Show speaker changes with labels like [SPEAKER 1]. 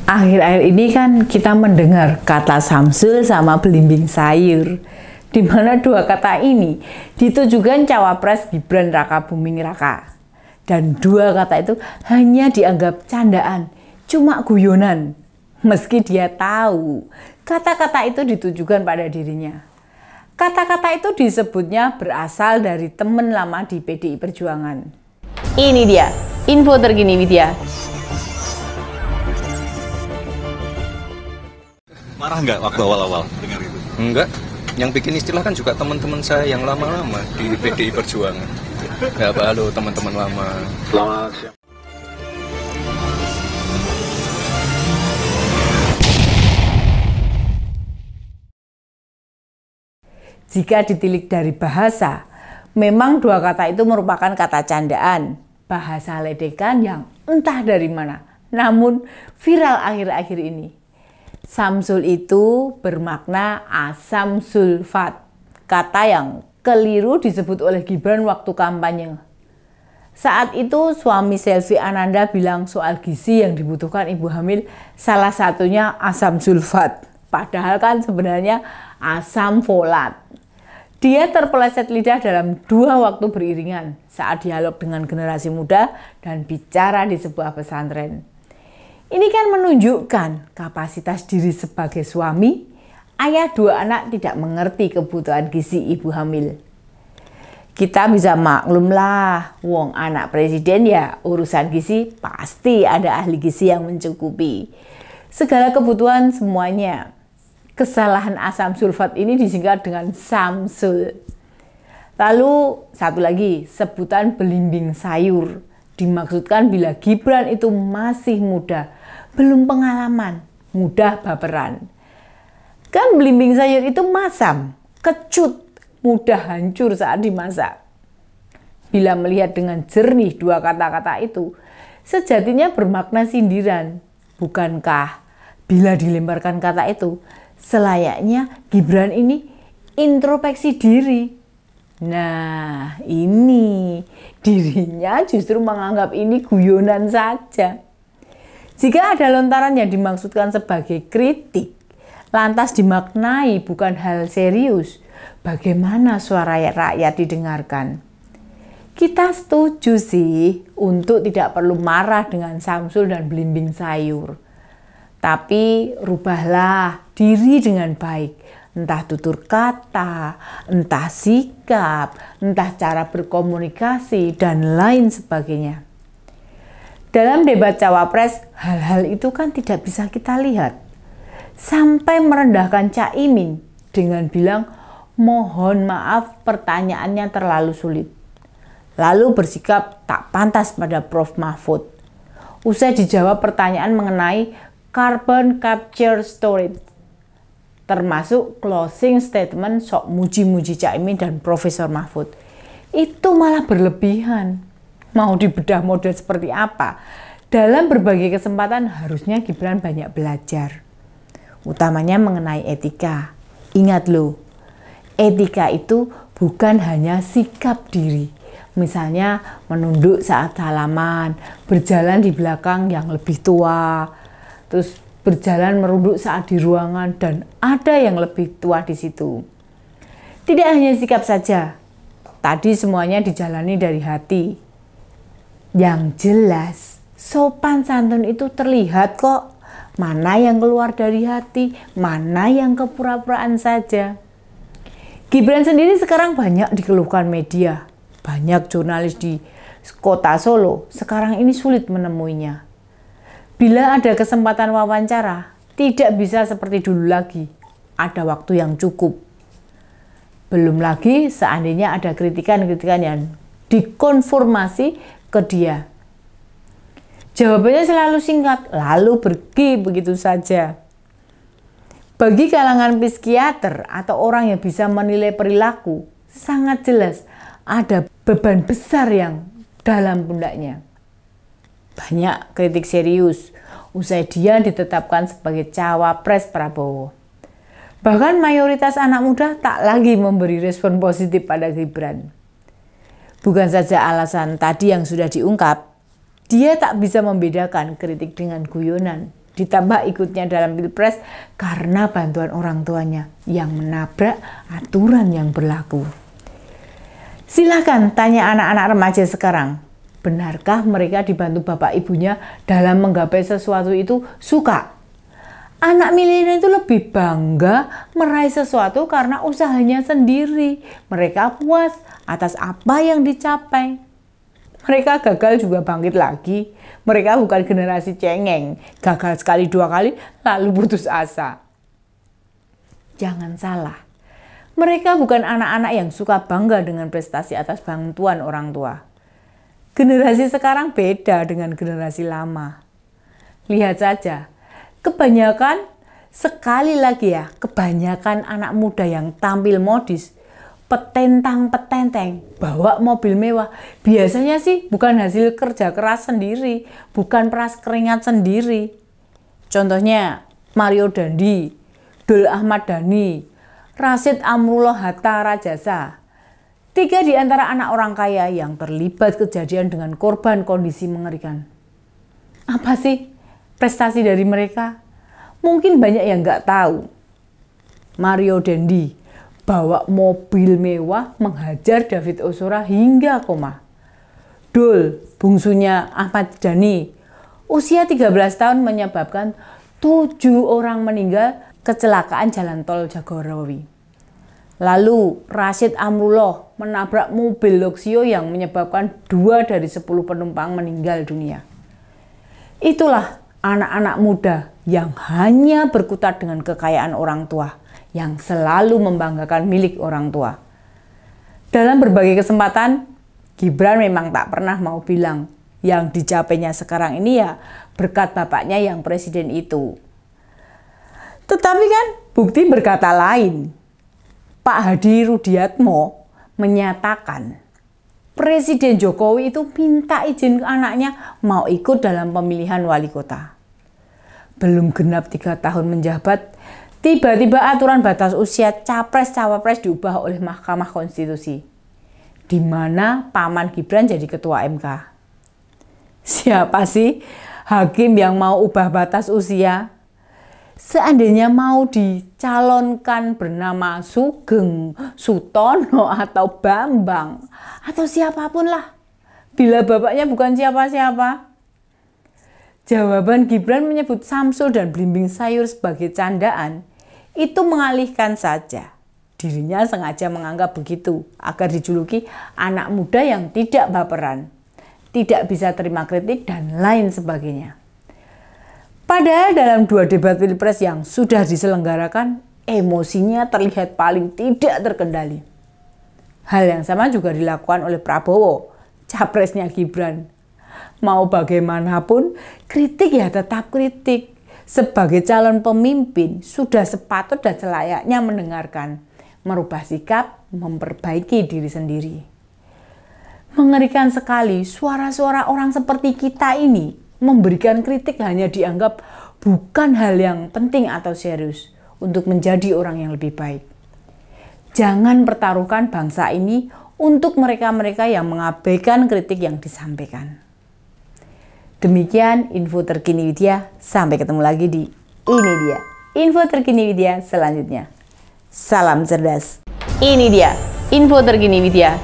[SPEAKER 1] Akhir-akhir ini kan kita mendengar kata Samsul sama belimbing sayur, di mana dua kata ini ditujukan cawapres Gibran Rakabuming Raka. Dan dua kata itu hanya dianggap candaan, cuma guyonan, meski dia tahu kata-kata itu ditujukan pada dirinya. Kata-kata itu disebutnya berasal dari teman lama di PDI Perjuangan. Ini dia, info terkini Widya.
[SPEAKER 2] Marah nggak waktu awal-awal dengar itu?
[SPEAKER 3] Enggak, yang bikin istilah kan juga teman-teman saya yang lama-lama di PDI Perjuangan. Ya, halo teman-teman lama.
[SPEAKER 2] Selamat siang.
[SPEAKER 1] Jika ditilik dari bahasa, memang dua kata itu merupakan kata candaan, bahasa ledekan yang entah dari mana, namun viral akhir-akhir ini. Samsul itu bermakna asam sulfat, kata yang keliru disebut oleh Gibran waktu kampanye. Saat itu suami Selvi Ananda bilang soal gizi yang dibutuhkan ibu hamil salah satunya asam sulfat, padahal kan sebenarnya asam folat. Dia terpeleset lidah dalam dua waktu beriringan saat dialog dengan generasi muda dan bicara di sebuah pesantren. Ini kan menunjukkan kapasitas diri sebagai suami, ayah dua anak tidak mengerti kebutuhan gizi ibu hamil. Kita bisa maklum lah, wong anak presiden ya urusan gizi pasti ada ahli gizi yang mencukupi. Segala kebutuhan semuanya. Kesalahan asam sulfat ini disingkat dengan Samsul. Lalu satu lagi, sebutan belimbing sayur. Dimaksudkan bila Gibran itu masih muda, belum pengalaman, mudah baperan. Kan belimbing sayur itu masam, kecut, mudah hancur saat dimasak. Bila melihat dengan jernih dua kata-kata itu, sejatinya bermakna sindiran. Bukankah bila dilemparkan kata itu, selayaknya Gibran ini introspeksi diri. Nah, ini dirinya justru menganggap ini guyonan saja. Jika ada lontaran yang dimaksudkan sebagai kritik, lantas dimaknai bukan hal serius, bagaimana suara rakyat didengarkan? Kita setuju sih untuk tidak perlu marah dengan Samsul dan belimbing sayur. Tapi rubahlah diri dengan baik. Entah tutur kata, entah sikap, entah cara berkomunikasi, dan lain sebagainya. Dalam debat cawapres, hal-hal itu kan tidak bisa kita lihat. Sampai merendahkan Caimin dengan bilang, mohon maaf pertanyaannya terlalu sulit. Lalu bersikap tak pantas pada Prof. Mahfud. Usai dijawab pertanyaan mengenai carbon capture storage, termasuk closing statement sok muji-muji Caimin dan Profesor Mahfud. Itu malah berlebihan. Mau dibedah model seperti apa? Dalam berbagai kesempatan harusnya Gibran banyak belajar. Utamanya mengenai etika. Ingat loh, etika itu bukan hanya sikap diri. Misalnya menunduk saat salaman, berjalan di belakang yang lebih tua, terus berjalan merunduk saat di ruangan, dan ada yang lebih tua di situ. Tidak hanya sikap saja, tadi semuanya dijalani dari hati. Yang jelas, sopan santun itu terlihat kok. Mana yang keluar dari hati, mana yang kepura-puraan saja. Gibran sendiri sekarang banyak dikeluhkan media. Banyak jurnalis di kota Solo sekarang ini sulit menemuinya. Bila ada kesempatan wawancara, tidak bisa seperti dulu lagi. Ada waktu yang cukup. Belum lagi seandainya ada kritikan-kritikan yang dikonfirmasi ke dia. Jawabannya selalu singkat, lalu pergi begitu saja. Bagi kalangan psikiater atau orang yang bisa menilai perilaku, sangat jelas ada beban besar yang dalam pundaknya. Banyak kritik serius usai dia ditetapkan sebagai cawapres Prabowo. Bahkan mayoritas anak muda tak lagi memberi respon positif pada Gibran. Bukan saja alasan tadi yang sudah diungkap, dia tak bisa membedakan kritik dengan guyonan. Ditambah ikutnya dalam pilpres karena bantuan orang tuanya yang menabrak aturan yang berlaku. Silahkan tanya anak-anak remaja sekarang, benarkah mereka dibantu bapak ibunya dalam menggapai sesuatu itu suka? Anak milenial itu lebih bangga meraih sesuatu karena usahanya sendiri. Mereka puas atas apa yang dicapai. Mereka gagal juga bangkit lagi. Mereka bukan generasi cengeng, gagal sekali dua kali lalu putus asa. Jangan salah. Mereka bukan anak-anak yang suka bangga dengan prestasi atas bantuan orang tua. Generasi sekarang beda dengan generasi lama. Lihat saja, kebanyakan anak muda yang tampil modis, petentang-petenteng, bawa mobil mewah. Biasanya sih bukan hasil kerja keras sendiri, bukan peras keringat sendiri. Contohnya Mario Dandi, Doel Ahmad Dhani, Rashid Amrullah Hatta Rajasa. 3 di antara anak orang kaya yang terlibat kejadian dengan korban kondisi mengerikan. Apa sih prestasi dari mereka? Mungkin banyak yang nggak tahu. Mario Dandi bawa mobil mewah menghajar David Ozora hingga koma. Doel, bungsunya Ahmad Dhani, usia 13 tahun menyebabkan 7 orang meninggal kecelakaan jalan tol Jagorawi. Lalu Rashid Amrullah menabrak mobil Luxio yang menyebabkan 2 dari 10 penumpang meninggal dunia. Itulah anak-anak muda yang hanya berkutat dengan kekayaan orang tua, yang selalu membanggakan milik orang tua. Dalam berbagai kesempatan, Gibran memang tak pernah mau bilang yang dicapainya sekarang ini ya berkat bapaknya yang presiden itu. Tetapi kan bukti berkata lain. Pak Hadi Rudiatmo menyatakan Presiden Jokowi itu minta izin ke anaknya mau ikut dalam pemilihan wali kota. Belum genap 3 tahun menjabat, tiba-tiba aturan batas usia capres-cawapres diubah oleh Mahkamah Konstitusi, di mana paman Gibran jadi ketua MK. Siapa sih hakim yang mau ubah batas usia? Seandainya mau dicalonkan bernama Sugeng, Sutono, atau Bambang, atau siapapun lah, bila bapaknya bukan siapa-siapa. Jawaban Gibran menyebut Samsul dan Blimbing Sayur sebagai candaan, itu mengalihkan saja. Dirinya sengaja menganggap begitu, agar dijuluki anak muda yang tidak baperan, tidak bisa terima kritik, dan lain sebagainya. Padahal dalam 2 debat pilpres yang sudah diselenggarakan, emosinya terlihat paling tidak terkendali. Hal yang sama juga dilakukan oleh Prabowo, capresnya Gibran. Mau bagaimanapun, kritik ya tetap kritik. Sebagai calon pemimpin, sudah sepatut dan selayaknya mendengarkan, merubah sikap, memperbaiki diri sendiri. Mengerikan sekali, suara-suara orang seperti kita ini memberikan kritik hanya dianggap bukan hal yang penting atau serius untuk menjadi orang yang lebih baik. Jangan pertaruhkan bangsa ini untuk mereka-mereka yang mengabaikan kritik yang disampaikan. Demikian info terkini Widya. Sampai ketemu lagi di Ini Dia, info terkini Widya selanjutnya. Salam cerdas. Ini dia info terkini Widya.